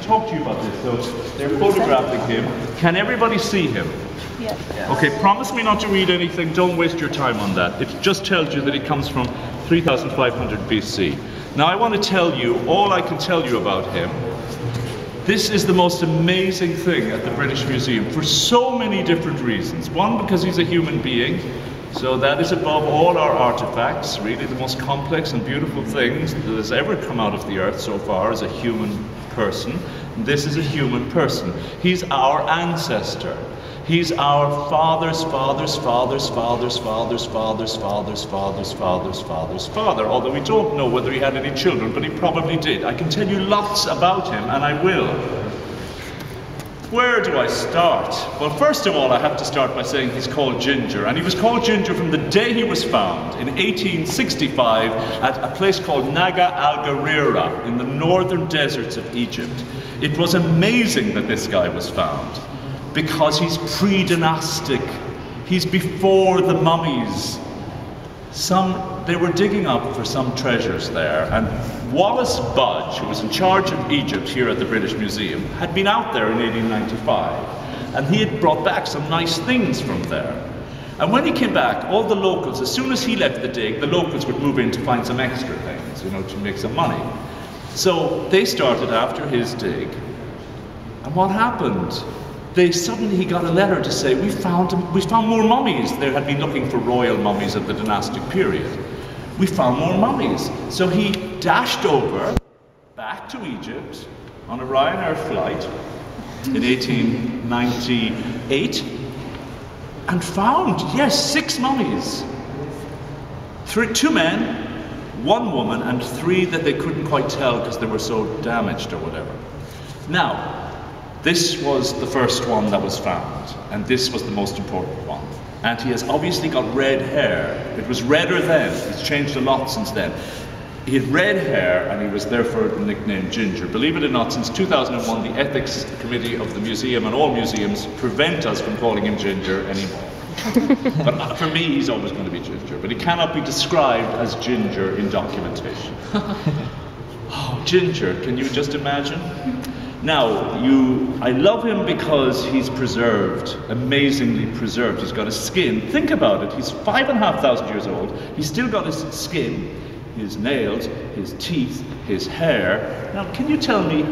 talk to you about this. So they're photographing him. Can everybody see him? Yes. Okay, promise me not to read anything. Don't waste your time on that. It just tells you that he comes from 3500 BC. Now I want to tell you, all I can tell you about him. This is the most amazing thing at the British Museum for so many different reasons. One, because he's a human being. So that is above all our artifacts, really the most complex and beautiful things that has ever come out of the earth so far is a human person. This is a human person. He's our ancestor. He's our father's father's father's father's father's father's father's father's father's father's father. Although we don't know whether he had any children, but he probably did. I can tell you lots about him, and I will. Where do I start? Well, first of all, I have to start by saying he's called Ginger, and he was called Ginger from the day he was found in 1865 at a place called Naga al-Gharira in the northern deserts of Egypt. It was amazing that this guy was found because he's pre-dynastic. He's before the mummies. They were digging up for some treasures there, and Wallace Budge, who was in charge of Egypt here at the British Museum, had been out there in 1895, and he had brought back some nice things from there. And when he came back, all the locals, as soon as he left the dig, the locals would move in to find some extra things, you know, to make some money. So they started after his dig, and what happened? He got a letter to say, we found more mummies. They had been looking for royal mummies at the dynastic period. We found more mummies. So he dashed over back to Egypt on a Ryanair flight in 1898 and found, yes, 6 mummies. 2 men, 1 woman, and 3 that they couldn't quite tell because they were so damaged or whatever. Now, this was the first one that was found, and this was the most important one. And he has obviously got red hair. It was redder then. It's changed a lot since then. He had red hair, and he was therefore the nickname Ginger. Believe it or not, since 2001, the Ethics Committee of the museum and all museums prevent us from calling him Ginger anymore. But for me, he's always going to be Ginger. But he cannot be described as Ginger in documentation. Oh, Ginger, can you just imagine? Now, I love him because he's preserved, amazingly preserved. He's got his skin. Think about it. He's 5,500 years old. He's still got his skin, his nails, his teeth, his hair. Now, can you tell me,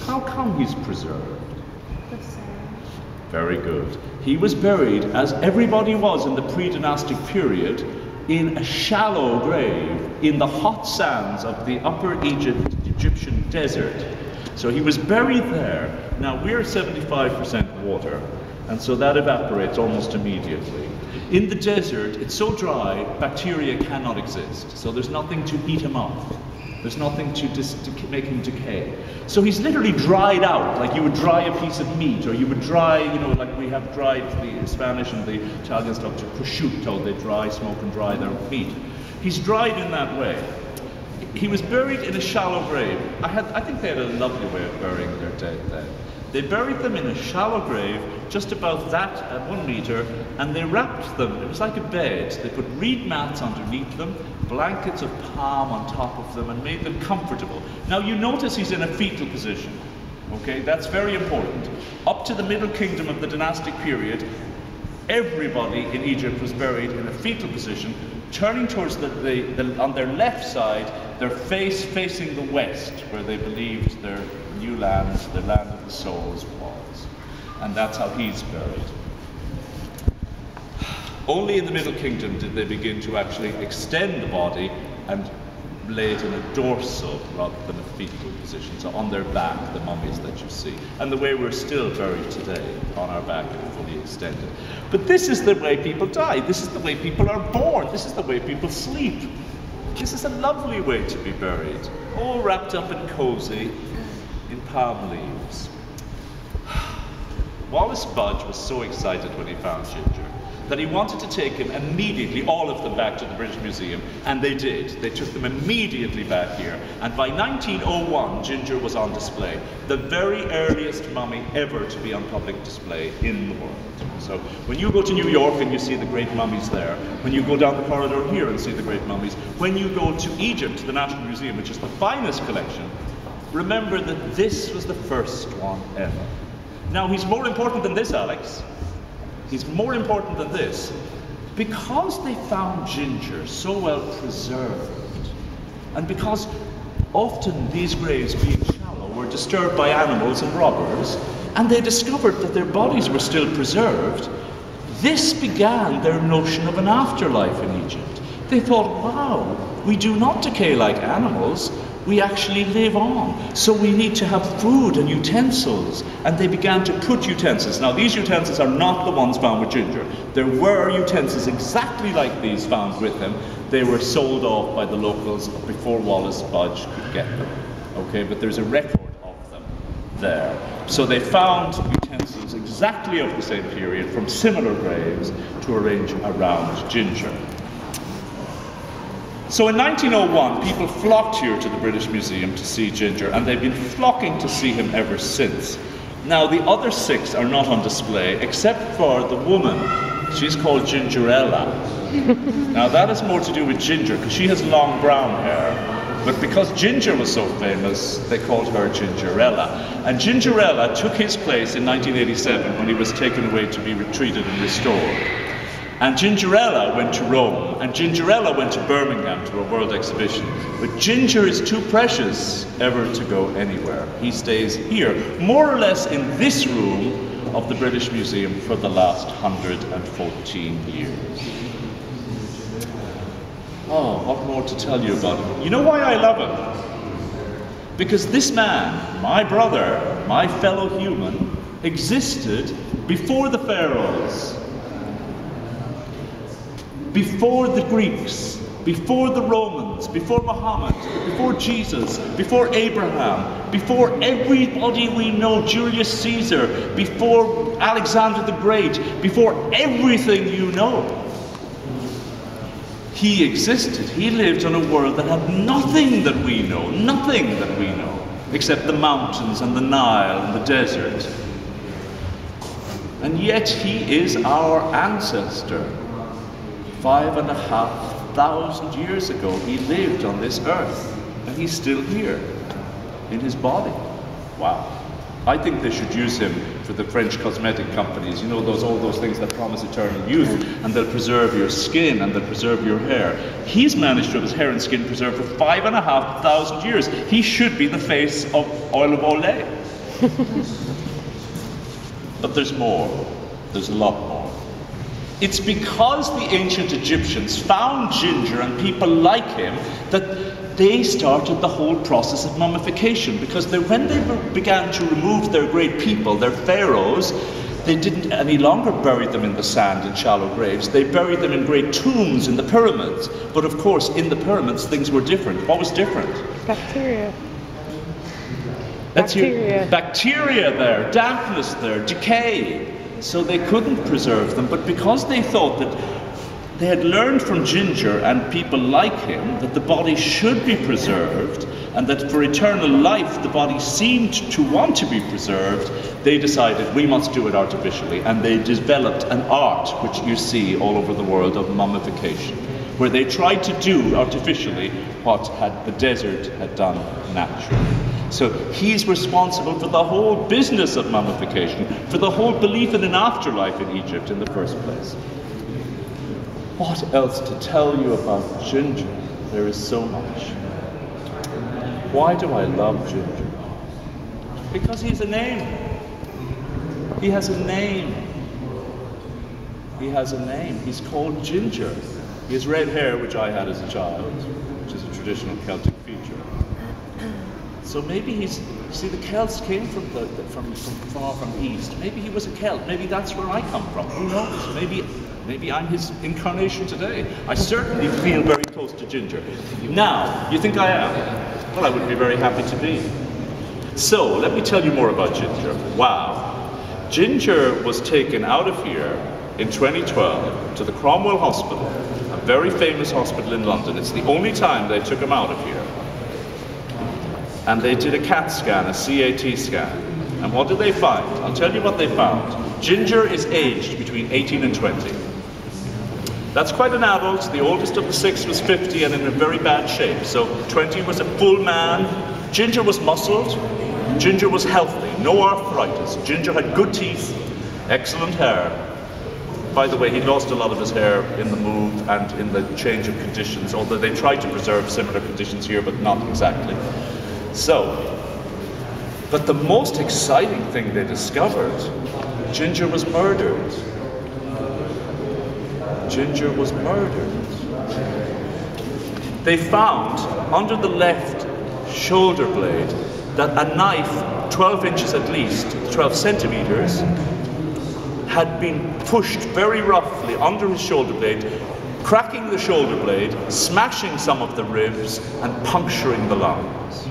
how come he's preserved? Very good. He was buried, as everybody was in the pre-dynastic period, in a shallow grave in the hot sands of the upper Egyptian desert. So he was buried there. Now we're 75% water, and so that evaporates almost immediately. In the desert, it's so dry, bacteria cannot exist. So there's nothing to eat him up. There's nothing to make him decay. So he's literally dried out, like you would dry a piece of meat, or you would dry, you know, like we have dried the Spanish and the Italians love to prosciutto. They dry, smoke and dry their meat. He's dried in that way. He was buried in a shallow grave. I think they had a lovely way of burying their dead then. They buried them in a shallow grave, just about that at 1 meter, and they wrapped them. It was like a bed. They put reed mats underneath them, blankets of palm on top of them, and made them comfortable. Now you notice he's in a fetal position. Okay, that's very important. Up to the Middle Kingdom of the dynastic period, everybody in Egypt was buried in a fetal position, turning towards on their left side, their face facing the west, where they believed their new land, the land of the souls, was. And that's how he's buried. Only in the Middle Kingdom did they begin to actually extend the body and lay it in a dorsal rather than a fetal position, so on their back, the mummies that you see. And the way we're still buried today, on our back and fully extended. But this is the way people die. This is the way people are born. This is the way people sleep. This is a lovely way to be buried, all wrapped up and cozy in palm leaves. Wallace Budge was so excited when he found Ginger that he wanted to take him immediately, all of them, back to the British Museum, and they did. They took them immediately back here, and by 1901, Ginger was on display, the very earliest mummy ever to be on public display in the world. So when you go to New York and you see the great mummies there, when you go down the corridor here and see the great mummies, when you go to Egypt, to the National Museum, which is the finest collection remember that this was the first one ever. Now, he's more important than this, Alex. He's more important than this. Because they found ginger so well preserved, and because often these graves, being shallow, were disturbed by animals and robbers, and they discovered that their bodies were still preserved, this began their notion of an afterlife in Egypt. They thought, wow, we do not decay like animals, we actually live on. So we need to have food and utensils. And they began to put utensils. Now, these utensils are not the ones found with ginger. There were utensils exactly like these found with him. They were sold off by the locals before Wallace Budge could get them. Okay, but there's a record of them there. So they found utensils exactly of the same period from similar graves to arrange around ginger. So in 1901, people flocked here to the British Museum to see Ginger, and they've been flocking to see him ever since. Now, the other 6 are not on display, except for the woman. She's called Gingerella. Now, that has more to do with Ginger, because she has long brown hair. But because Ginger was so famous, they called her Gingerella. And Gingerella took his place in 1987 when he was taken away to be retreated and restored. And Gingerella went to Rome, and Gingerella went to Birmingham to a world exhibition. But Ginger is too precious ever to go anywhere. He stays here, more or less in this room of the British Museum for the last 114 years. Oh, what more to tell you about him? You know why I love him? Because this man, my brother, my fellow human, existed before the pharaohs, before the Greeks, before the Romans, before Muhammad, before Jesus, before Abraham, before everybody we know, Julius Caesar, before Alexander the Great, before everything you know. He existed. He lived on a world that had nothing that we know, nothing that we know, except the mountains and the Nile and the desert. And yet he is our ancestor. 5,500 years ago, he lived on this earth, and he's still here, in his body. Wow. I think they should use him for the French cosmetic companies. You know, all those things that promise eternal youth, and they'll preserve your skin, and they'll preserve your hair. He's managed to have his hair and skin preserved for 5,500 years. He should be the face of oil of Olay. But there's more. There's a lot more. It's because the ancient Egyptians found Ginger and people like him that they started the whole process of mummification. Because when they began to remove their great people, their pharaohs, they didn't any longer bury them in the sand in shallow graves. They buried them in great tombs in the pyramids. But of course, in the pyramids, things were different. What was different? Bacteria. Bacteria there, dampness there, decay. So they couldn't preserve them, but because they thought that they had learned from Ginger and people like him that the body should be preserved, and that for eternal life the body seemed to want to be preserved, they decided we must do it artificially, and they developed an art which you see all over the world of mummification, where they tried to do artificially what the desert had done naturally. So he's responsible for the whole business of mummification, for the whole belief in an afterlife in Egypt in the first place. What else to tell you about Ginger? There is so much. Why do I love Ginger? Because he has a name. He has a name. He has a name. He's called Ginger. He has red hair, which I had as a child, which is a traditional Celtic feature. So maybe the Celts came from far from east. Maybe he was a Celt. Maybe that's where I come from. Who knows? Maybe I'm his incarnation today. I certainly feel very close to Ginger. Now, you think I am? Well, I would be very happy to be. So, let me tell you more about Ginger. Wow. Ginger was taken out of here in 2012 to the Cromwell Hospital, a very famous hospital in London. It's the only time they took him out of here. And they did a CAT scan, a CAT scan. And what did they find? I'll tell you what they found. Ginger is aged between 18 and 20. That's quite an adult. The oldest of the 6 was 50 and in a very bad shape. So 20 was a full man, Ginger was muscled, Ginger was healthy, no arthritis. Ginger had good teeth, excellent hair. By the way, he lost a lot of his hair in the move and in the change of conditions, although they tried to preserve similar conditions here, but not exactly. So, but the most exciting thing they discovered, Ginger was murdered. Ginger was murdered. They found under the left shoulder blade that a knife 12 inches at least, 12 centimeters, had been pushed very roughly under his shoulder blade, cracking the shoulder blade, smashing some of the ribs, and puncturing the lungs.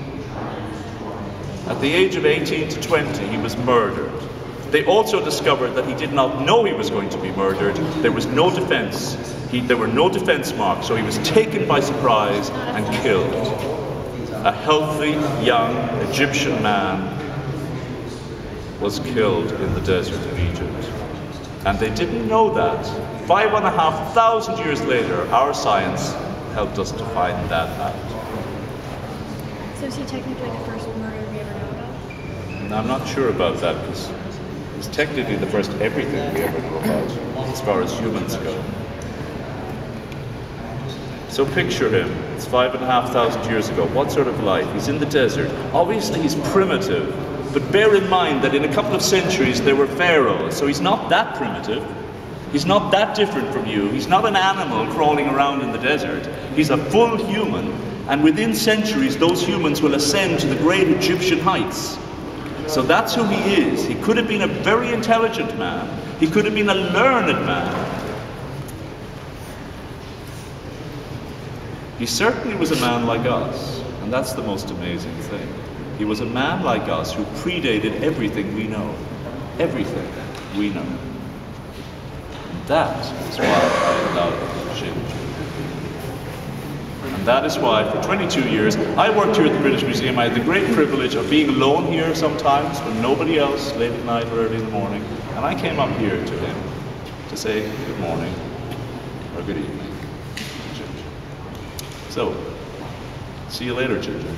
At the age of 18 to 20, he was murdered. They also discovered that he did not know he was going to be murdered. There was no defense. There were no defense marks, so he was taken by surprise and killed. A healthy, young Egyptian man was killed in the desert of Egypt. And they didn't know that. 5,500 years later, our science helped us to find that out. So is he technically the first murder we ever know about? I'm not sure about that, because it's technically the first everything we ever know about, as far as humans go. So picture him. It's 5,500 years ago. What sort of life? He's in the desert. Obviously he's primitive, but bear in mind that in a couple of centuries there were pharaohs, so he's not that primitive. He's not that different from you. He's not an animal crawling around in the desert. He's a full human, and within centuries those humans will ascend to the great Egyptian heights. So that's who he is. He could have been a very intelligent man. He could have been a learned man. He certainly was a man like us, and that's the most amazing thing. He was a man like us who predated everything we know. Everything we know. And that is why I love Ginger. And that is why for 22 years, I worked here at the British Museum. I had the great privilege of being alone here sometimes when nobody else, late at night or early in the morning. And I came up here to him to say good morning or good evening. So, see you later, Ginger.